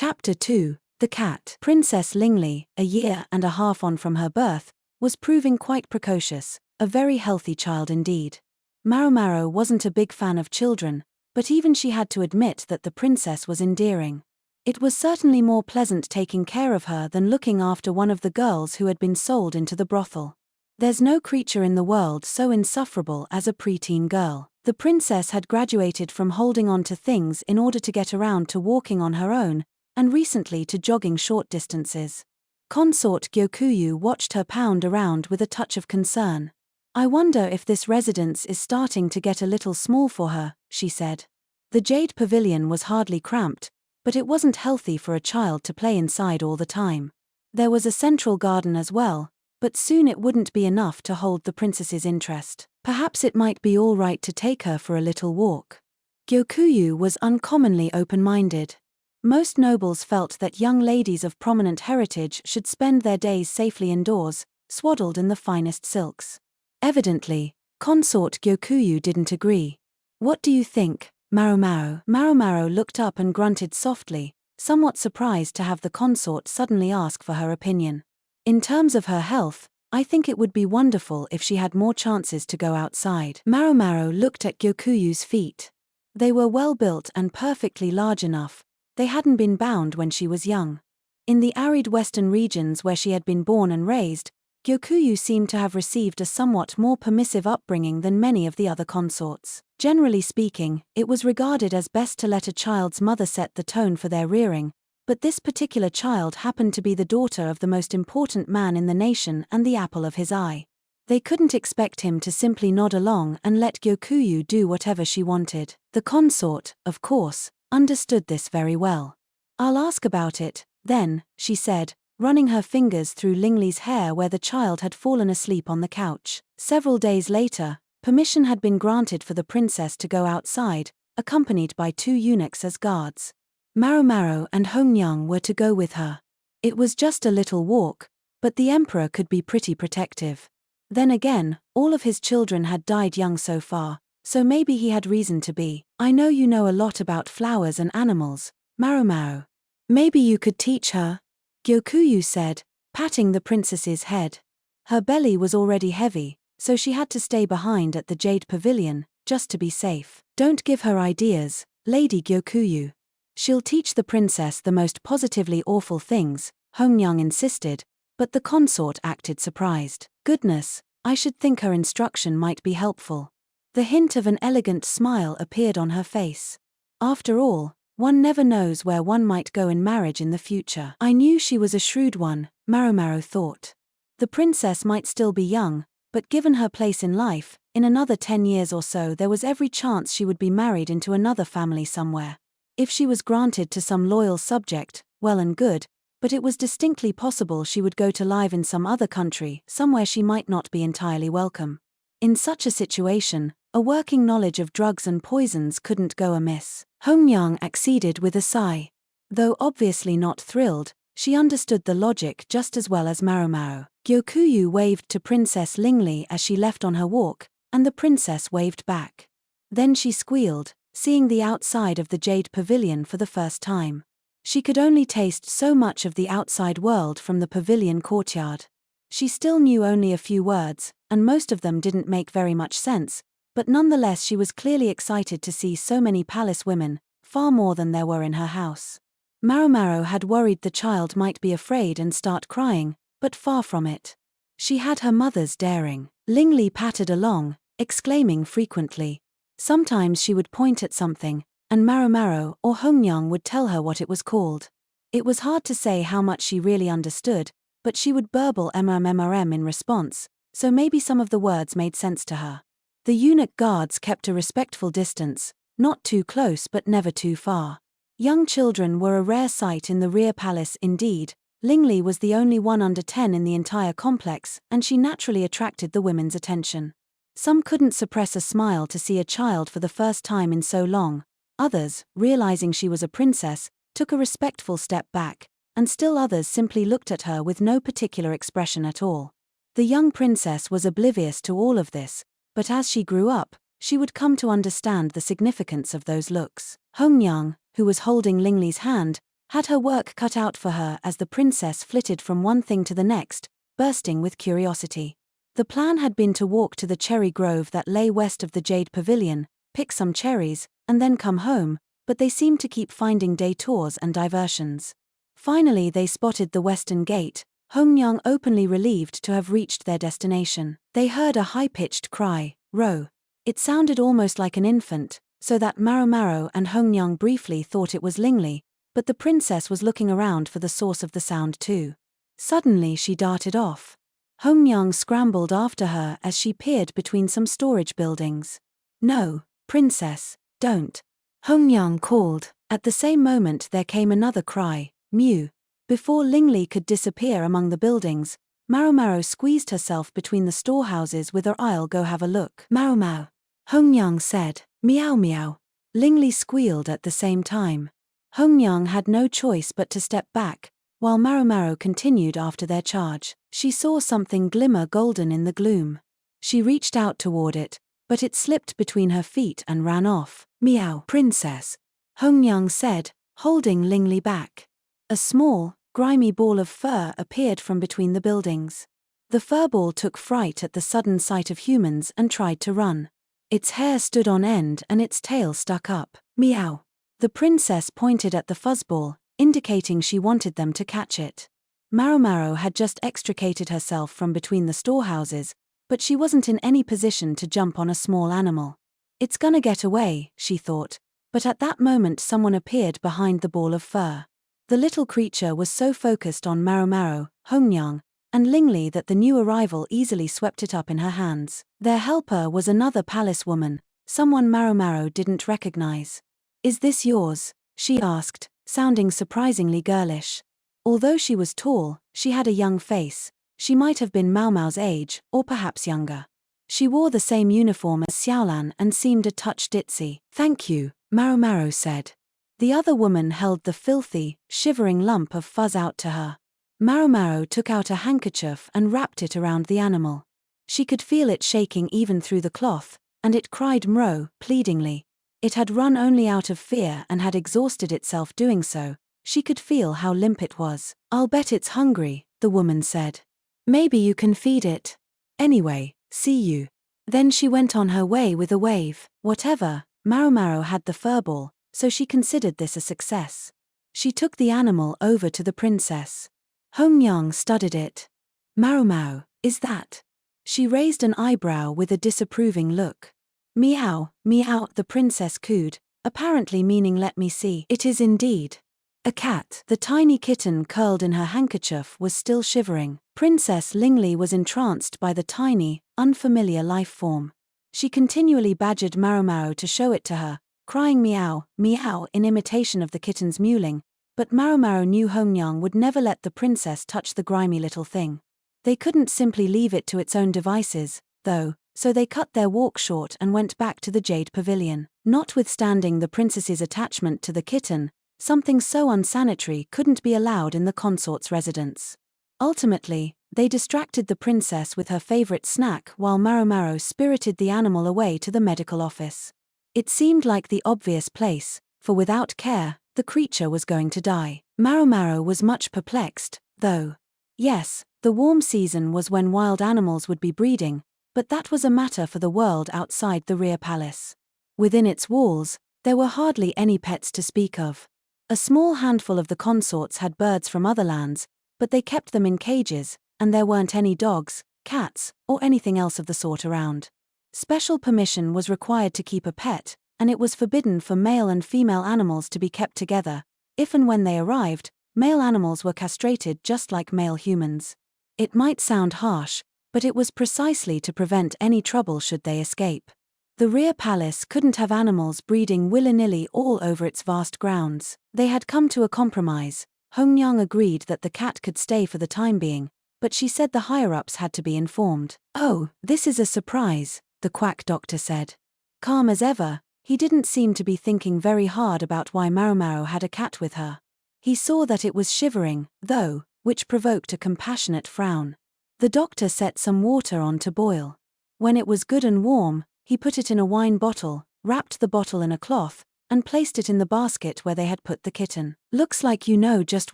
Chapter 2. The Cat. Princess Lingli, a year and a half on from her birth, was proving quite precocious, a very healthy child indeed. Maomao wasn't a big fan of children, but even she had to admit that the princess was endearing. It was certainly more pleasant taking care of her than looking after one of the girls who had been sold into the brothel. There's no creature in the world so insufferable as a preteen girl. The princess had graduated from holding on to things in order to get around to walking on her own, and recently to jogging short distances. Consort Gyokuyu watched her pound around with a touch of concern. "I wonder if this residence is starting to get a little small for her," she said. The Jade Pavilion was hardly cramped, but it wasn't healthy for a child to play inside all the time. There was a central garden as well, but soon it wouldn't be enough to hold the princess's interest. Perhaps it might be all right to take her for a little walk. Gyokuyu was uncommonly open-minded. Most nobles felt that young ladies of prominent heritage should spend their days safely indoors, swaddled in the finest silks. Evidently, consort Gyokuyu didn't agree. "What do you think, Maomao?" Maomao looked up and grunted softly, somewhat surprised to have the consort suddenly ask for her opinion. "In terms of her health, I think it would be wonderful if she had more chances to go outside." Maomao looked at Gyokuyu's feet. They were well built and perfectly large enough. They hadn't been bound when she was young. In the arid western regions where she had been born and raised, Gyokuyu seemed to have received a somewhat more permissive upbringing than many of the other consorts. Generally speaking, it was regarded as best to let a child's mother set the tone for their rearing, but this particular child happened to be the daughter of the most important man in the nation and the apple of his eye. They couldn't expect him to simply nod along and let Gyokuyu do whatever she wanted. The consort, of course, understood this very well. "I'll ask about it, then," she said, running her fingers through Lingli's hair where the child had fallen asleep on the couch. Several days later, permission had been granted for the princess to go outside, accompanied by 2 eunuchs as guards. Maomao and hougong were to go with her. It was just a little walk, but the emperor could be pretty protective. Then again, all of his children had died young so far, so maybe he had reason to be. "I know you know a lot about flowers and animals, Maomao. Maybe you could teach her," Gyokuyu said, patting the princess's head. Her belly was already heavy, so she had to stay behind at the Jade Pavilion, just to be safe. "Don't give her ideas, Lady Gyokuyu. She'll teach the princess the most positively awful things," hougong insisted, but the consort acted surprised. "Goodness, I should think her instruction might be helpful." The hint of an elegant smile appeared on her face. After all, one never knows where one might go in marriage in the future. "I knew she was a shrewd one," Maomao thought. The princess might still be young, but given her place in life, in another 10 years or so there was every chance she would be married into another family somewhere. If she was granted to some loyal subject, well and good, but it was distinctly possible she would go to live in some other country, somewhere she might not be entirely welcome. In such a situation, a working knowledge of drugs and poisons couldn't go amiss. Hougong acceded with a sigh. Though obviously not thrilled, she understood the logic just as well as Maomao. Gyokuyu waved to Princess Lingli as she left on her walk, and the princess waved back. Then she squealed, seeing the outside of the Jade Pavilion for the first time. She could only taste so much of the outside world from the pavilion courtyard. She still knew only a few words, and most of them didn't make very much sense, but nonetheless she was clearly excited to see so many palace women, far more than there were in her house. Maomao had worried the child might be afraid and start crying, but far from it. She had her mother's daring. Lingli pattered along, exclaiming frequently. Sometimes she would point at something, and Maomao or hougong would tell her what it was called. It was hard to say how much she really understood, but she would burble mmrm in response, so maybe some of the words made sense to her. The eunuch guards kept a respectful distance, not too close but never too far. Young children were a rare sight in the rear palace indeed. Lingli was the only one under 10 in the entire complex, and she naturally attracted the women's attention. Some couldn't suppress a smile to see a child for the first time in so long. Others, realizing she was a princess, took a respectful step back, and still others simply looked at her with no particular expression at all. The young princess was oblivious to all of this, but as she grew up, she would come to understand the significance of those looks. Hougong, who was holding Lingli's hand, had her work cut out for her as the princess flitted from one thing to the next, bursting with curiosity. The plan had been to walk to the cherry grove that lay west of the Jade Pavilion, pick some cherries, and then come home, but they seemed to keep finding detours and diversions. Finally they spotted the western gate, hougong openly relieved to have reached their destination. They heard a high-pitched cry, "Ro." It sounded almost like an infant, so that Maomao and hougong briefly thought it was Lingli, but the princess was looking around for the source of the sound too. Suddenly she darted off. Hougong scrambled after her as she peered between some storage buildings. "No, princess, don't," hougong called. At the same moment there came another cry, "Mew." Before Lingli could disappear among the buildings, Maomao squeezed herself between the storehouses with her "I'll go have a look." "Maomao," hougong said. "Meow meow." Lingli squealed at the same time. Hougong had no choice but to step back, while Maomao continued after their charge. She saw something glimmer golden in the gloom. She reached out toward it, but it slipped between her feet and ran off. "Meow, princess," hougong said, holding Lingli back. A small, grimy ball of fur appeared from between the buildings. The furball took fright at the sudden sight of humans and tried to run. Its hair stood on end and its tail stuck up. "Meow." The princess pointed at the fuzzball, indicating she wanted them to catch it. Maomao had just extricated herself from between the storehouses, but she wasn't in any position to jump on a small animal. "It's gonna get away," she thought, but at that moment someone appeared behind the ball of fur. The little creature was so focused on Maomao, hougong, and Lingli that the new arrival easily swept it up in her hands. Their helper was another palace woman, someone Maomao didn't recognize. "Is this yours?" she asked, sounding surprisingly girlish. Although she was tall, she had a young face. She might have been Maomao's age, or perhaps younger. She wore the same uniform as Xiaolan and seemed a touch ditzy. "Thank you," Maomao said. The other woman held the filthy, shivering lump of fuzz out to her. Maomao took out a handkerchief and wrapped it around the animal. She could feel it shaking even through the cloth, and it cried "Mro" pleadingly. It had run only out of fear and had exhausted itself doing so. She could feel how limp it was. "I'll bet it's hungry," the woman said. "Maybe you can feed it. Anyway, see you." Then she went on her way with a wave. Whatever, Maomao had the furball, so she considered this a success. She took the animal over to the princess. Hougong studied it. "Maomao, is that?" She raised an eyebrow with a disapproving look. "Meow, meow," the princess cooed, apparently meaning "let me see." "It is indeed a cat." The tiny kitten curled in her handkerchief was still shivering. Princess Lingli was entranced by the tiny, unfamiliar life form. She continually badgered Maomao to show it to her, crying "meow, meow" in imitation of the kitten's mewling, but Maomao knew Hougong would never let the princess touch the grimy little thing. They couldn't simply leave it to its own devices, though, so they cut their walk short and went back to the Jade Pavilion. Notwithstanding the princess's attachment to the kitten, something so unsanitary couldn't be allowed in the consort's residence. Ultimately, they distracted the princess with her favorite snack while Maomao spirited the animal away to the medical office. It seemed like the obvious place, for without care, the creature was going to die. Maomao was much perplexed, though. Yes, the warm season was when wild animals would be breeding, but that was a matter for the world outside the rear palace. Within its walls, there were hardly any pets to speak of. A small handful of the consorts had birds from other lands, but they kept them in cages, and there weren't any dogs, cats, or anything else of the sort around. Special permission was required to keep a pet, and it was forbidden for male and female animals to be kept together. If and when they arrived, male animals were castrated just like male humans. It might sound harsh, but it was precisely to prevent any trouble should they escape. The rear palace couldn't have animals breeding willy-nilly all over its vast grounds. They had come to a compromise. Hougong agreed that the cat could stay for the time being, but she said the higher-ups had to be informed. "Oh, this is a surprise," the quack doctor said. Calm as ever, he didn't seem to be thinking very hard about why Maomao had a cat with her. He saw that it was shivering, though, which provoked a compassionate frown. The doctor set some water on to boil. When it was good and warm, he put it in a wine bottle, wrapped the bottle in a cloth, and placed it in the basket where they had put the kitten. "Looks like you know just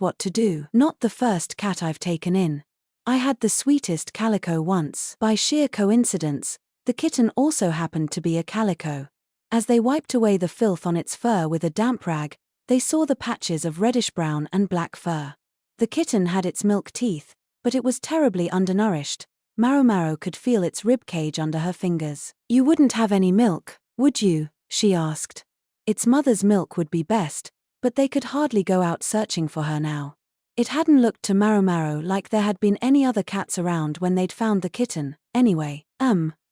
what to do. Not the first cat I've taken in. I had the sweetest calico once." By sheer coincidence, the kitten also happened to be a calico. As they wiped away the filth on its fur with a damp rag, they saw the patches of reddish-brown and black fur. The kitten had its milk teeth, but it was terribly undernourished. Maomao could feel its rib cage under her fingers. "You wouldn't have any milk, would you?" she asked. Its mother's milk would be best, but they could hardly go out searching for her now. It hadn't looked to Maomao like there had been any other cats around when they'd found the kitten. "Anyway,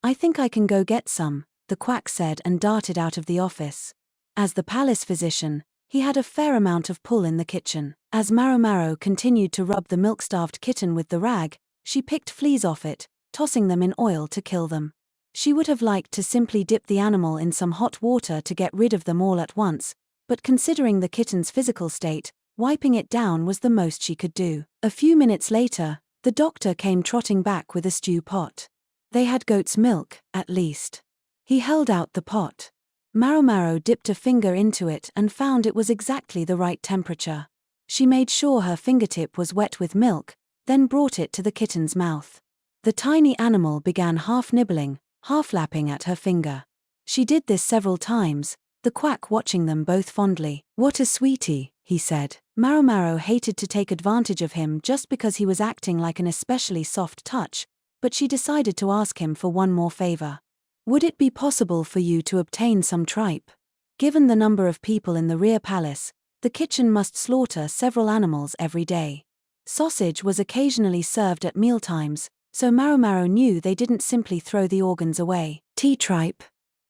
I think I can go get some," the quack said and darted out of the office. As the palace physician, he had a fair amount of pull in the kitchen. As Maomao continued to rub the milk-starved kitten with the rag, she picked fleas off it, tossing them in oil to kill them. She would have liked to simply dip the animal in some hot water to get rid of them all at once, but considering the kitten's physical state, wiping it down was the most she could do. A few minutes later, the doctor came trotting back with a stew pot. They had goat's milk, at least. He held out the pot. Maomao dipped a finger into it and found it was exactly the right temperature. She made sure her fingertip was wet with milk, then brought it to the kitten's mouth. The tiny animal began half nibbling, half lapping at her finger. She did this several times, the quack watching them both fondly. "What a sweetie," he said. Maomao hated to take advantage of him just because he was acting like an especially soft touch, but she decided to ask him for one more favor. "Would it be possible for you to obtain some tripe?" Given the number of people in the rear palace, the kitchen must slaughter several animals every day. Sausage was occasionally served at mealtimes, so Maomao knew they didn't simply throw the organs away. "Tea tripe?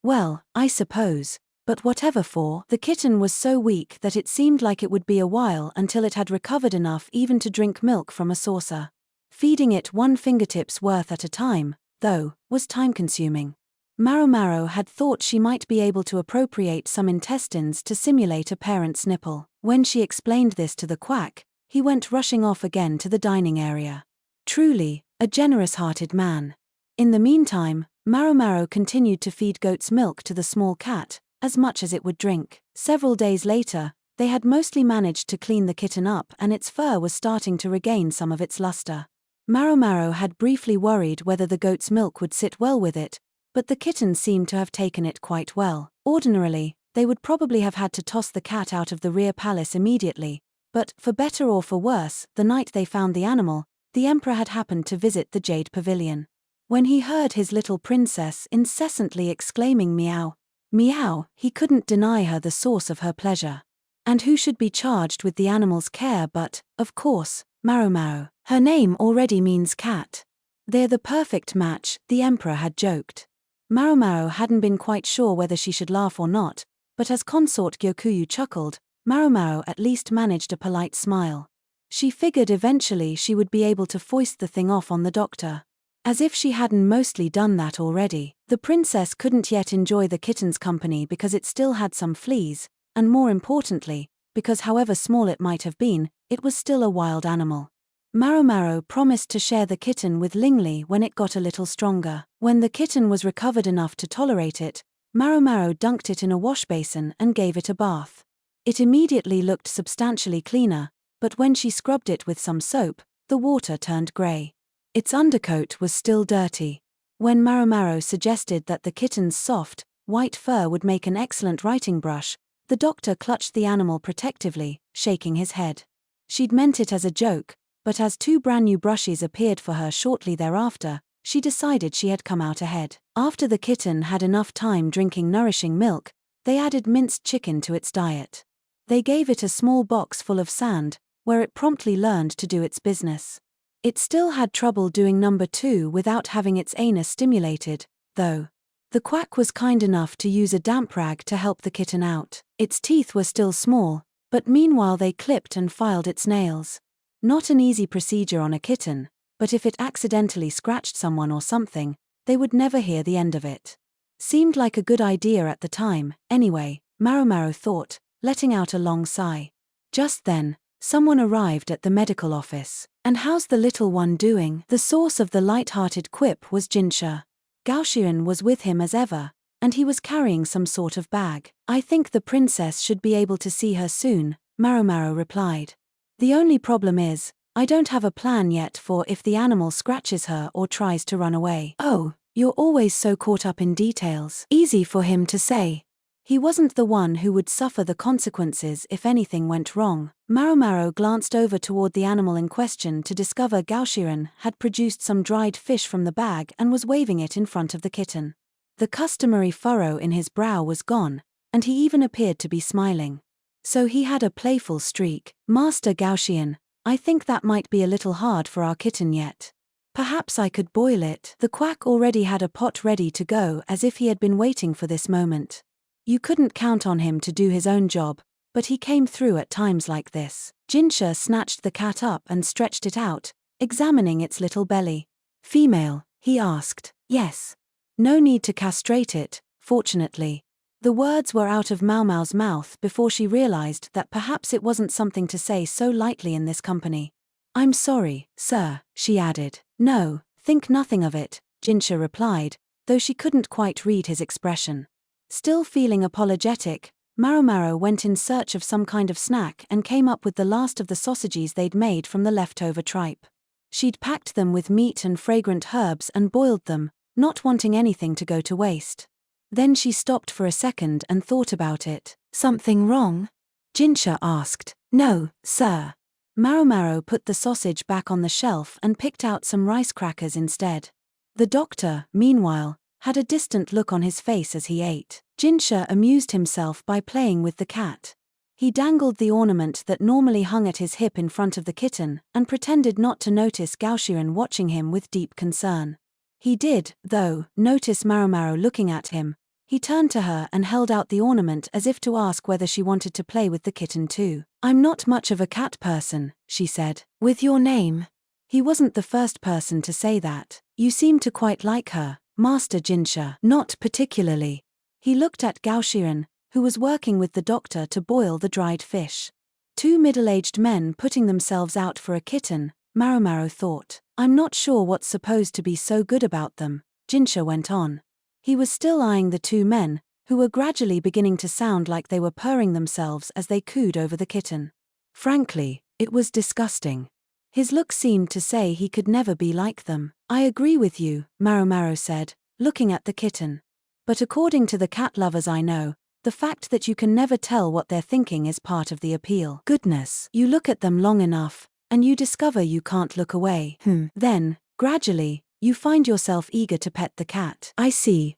Well, I suppose, but whatever for." The kitten was so weak that it seemed like it would be a while until it had recovered enough even to drink milk from a saucer. Feeding it one fingertip's worth at a time, though, was time-consuming. Maomao had thought she might be able to appropriate some intestines to simulate a parent's nipple. When she explained this to the quack, he went rushing off again to the dining area. Truly, a generous-hearted man. In the meantime, Maomao continued to feed goat's milk to the small cat, as much as it would drink. Several days later, they had mostly managed to clean the kitten up and its fur was starting to regain some of its luster. Maomao had briefly worried whether the goat's milk would sit well with it, but the kitten seemed to have taken it quite well. Ordinarily, they would probably have had to toss the cat out of the rear palace immediately, but, for better or for worse, the night they found the animal, the emperor had happened to visit the Jade Pavilion. When he heard his little princess incessantly exclaiming meow, meow, he couldn't deny her the source of her pleasure. And who should be charged with the animal's care but, of course, Maomao. Her name already means cat. They're the perfect match, the emperor had joked. Maomao hadn't been quite sure whether she should laugh or not, but as consort Gyokuyu chuckled, Maomao at least managed a polite smile. She figured eventually she would be able to foist the thing off on the doctor. As if she hadn't mostly done that already. The princess couldn't yet enjoy the kitten's company because it still had some fleas, and more importantly, because however small it might have been, it was still a wild animal. Maomao promised to share the kitten with Lingli when it got a little stronger. When the kitten was recovered enough to tolerate it, Maomao dunked it in a wash basin and gave it a bath. It immediately looked substantially cleaner, but when she scrubbed it with some soap, the water turned grey. Its undercoat was still dirty. When Maomao suggested that the kitten's soft, white fur would make an excellent writing brush, the doctor clutched the animal protectively, shaking his head. She'd meant it as a joke, but as two brand new brushes appeared for her shortly thereafter, she decided she had come out ahead. After the kitten had enough time drinking nourishing milk, they added minced chicken to its diet. They gave it a small box full of sand, where it promptly learned to do its business. It still had trouble doing number 2 without having its anus stimulated, though. The quack was kind enough to use a damp rag to help the kitten out. Its teeth were still small, but meanwhile they clipped and filed its nails. Not an easy procedure on a kitten, but if it accidentally scratched someone or something, they would never hear the end of it. Seemed like a good idea at the time, anyway, Maomao thought, letting out a long sigh. Just then, someone arrived at the medical office. "And how's the little one doing?" The source of the light-hearted quip was Jinshi. Gaoxian was with him as ever, and he was carrying some sort of bag. "I think the princess should be able to see her soon," Maomao replied. "The only problem is, I don't have a plan yet for if the animal scratches her or tries to run away." "Oh, you're always so caught up in details." Easy for him to say. He wasn't the one who would suffer the consequences if anything went wrong. Maomao glanced over toward the animal in question to discover Gaoshiren had produced some dried fish from the bag and was waving it in front of the kitten. The customary furrow in his brow was gone, and he even appeared to be smiling. So he had a playful streak. "Master Gaoshiren, I think that might be a little hard for our kitten yet. Perhaps I could boil it." The quack already had a pot ready to go, as if he had been waiting for this moment. You couldn't count on him to do his own job, but he came through at times like this. Jinshi snatched the cat up and stretched it out, examining its little belly. "Female?" he asked. "Yes. No need to castrate it, fortunately." The words were out of Maomao's mouth before she realized that perhaps it wasn't something to say so lightly in this company. "I'm sorry, sir," she added. "No, think nothing of it," Jinshi replied, though she couldn't quite read his expression. Still feeling apologetic, Maomao went in search of some kind of snack and came up with the last of the sausages they'd made from the leftover tripe. She'd packed them with meat and fragrant herbs and boiled them, not wanting anything to go to waste. Then she stopped for a second and thought about it. "Something wrong?" Jinshi asked. "No, sir." Maomao put the sausage back on the shelf and picked out some rice crackers instead. The doctor, meanwhile, had a distant look on his face as he ate. Jinshi amused himself by playing with the cat. He dangled the ornament that normally hung at his hip in front of the kitten and pretended not to notice Gaoshiren watching him with deep concern. He did, though, notice Maomao looking at him. He turned to her and held out the ornament as if to ask whether she wanted to play with the kitten too. "I'm not much of a cat person," she said. "With your name?" He wasn't the first person to say that. "You seem to quite like her, Master Jinshi." "Not particularly." He looked at Gaoshiren, who was working with the doctor to boil the dried fish. Two middle-aged men putting themselves out for a kitten, Maomao thought. "I'm not sure what's supposed to be so good about them," Jinshi went on. He was still eyeing the two men, who were gradually beginning to sound like they were purring themselves as they cooed over the kitten. Frankly, it was disgusting. His look seemed to say he could never be like them. "I agree with you," Maomao said, looking at the kitten. "But according to the cat lovers I know, the fact that you can never tell what they're thinking is part of the appeal. Goodness, you look at them long enough, and you discover you can't look away. Then, gradually, you find yourself eager to pet the cat." I see.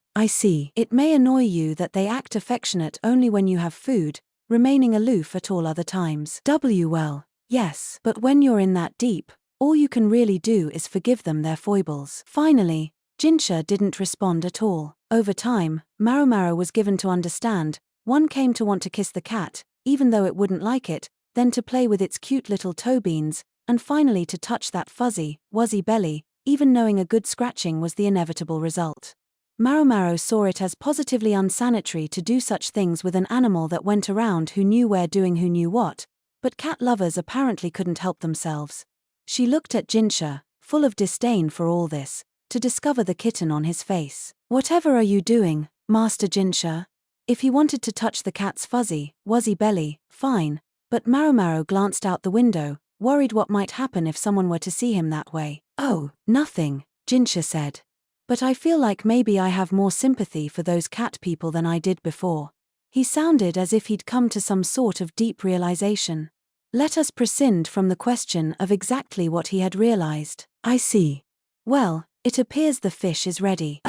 It may annoy you that they act affectionate only when you have food, remaining aloof at all other times. Well, yes. But when you're in that deep, all you can really do is forgive them their foibles." Finally, Jinshi didn't respond at all. Over time, Maomao was given to understand, one came to want to kiss the cat, even though it wouldn't like it, then to play with its cute little toe beans, and finally to touch that fuzzy, wuzzy belly, even knowing a good scratching was the inevitable result. Maomao saw it as positively unsanitary to do such things with an animal that went around who knew where doing who knew what, but cat lovers apparently couldn't help themselves. She looked at Jinshi, full of disdain for all this, to discover the kitten on his face. "Whatever are you doing, Master Jinshi?" If he wanted to touch the cat's fuzzy, wuzzy belly, fine, but Maomao glanced out the window, worried what might happen if someone were to see him that way. "Oh, nothing," Jinshi said. "But I feel like maybe I have more sympathy for those cat people than I did before." He sounded as if he'd come to some sort of deep realization. Let us prescind from the question of exactly what he had realized. "I see. Well, it appears the fish is ready."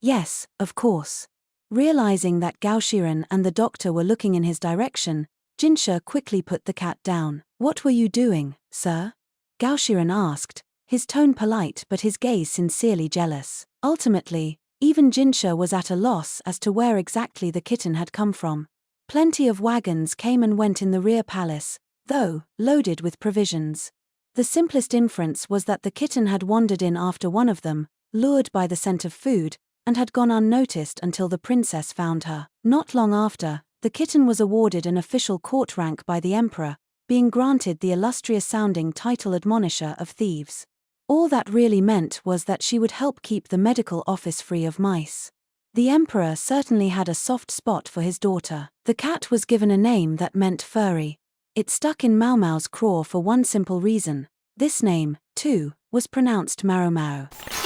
Yes, of course." Realizing that Gaoshiren and the doctor were looking in his direction, Jinshi quickly put the cat down. "What were you doing, sir?" Gaoshiren asked, his tone polite but his gaze sincerely jealous. Ultimately, even Jinshi was at a loss as to where exactly the kitten had come from. Plenty of wagons came and went in the rear palace, though, loaded with provisions. The simplest inference was that the kitten had wandered in after one of them, lured by the scent of food, and had gone unnoticed until the princess found her. Not long after, the kitten was awarded an official court rank by the emperor, being granted the illustrious-sounding title Admonisher of Thieves. All that really meant was that she would help keep the medical office free of mice. The emperor certainly had a soft spot for his daughter. The cat was given a name that meant furry. It stuck in Maomao's craw for one simple reason. This name, too, was pronounced Maomao.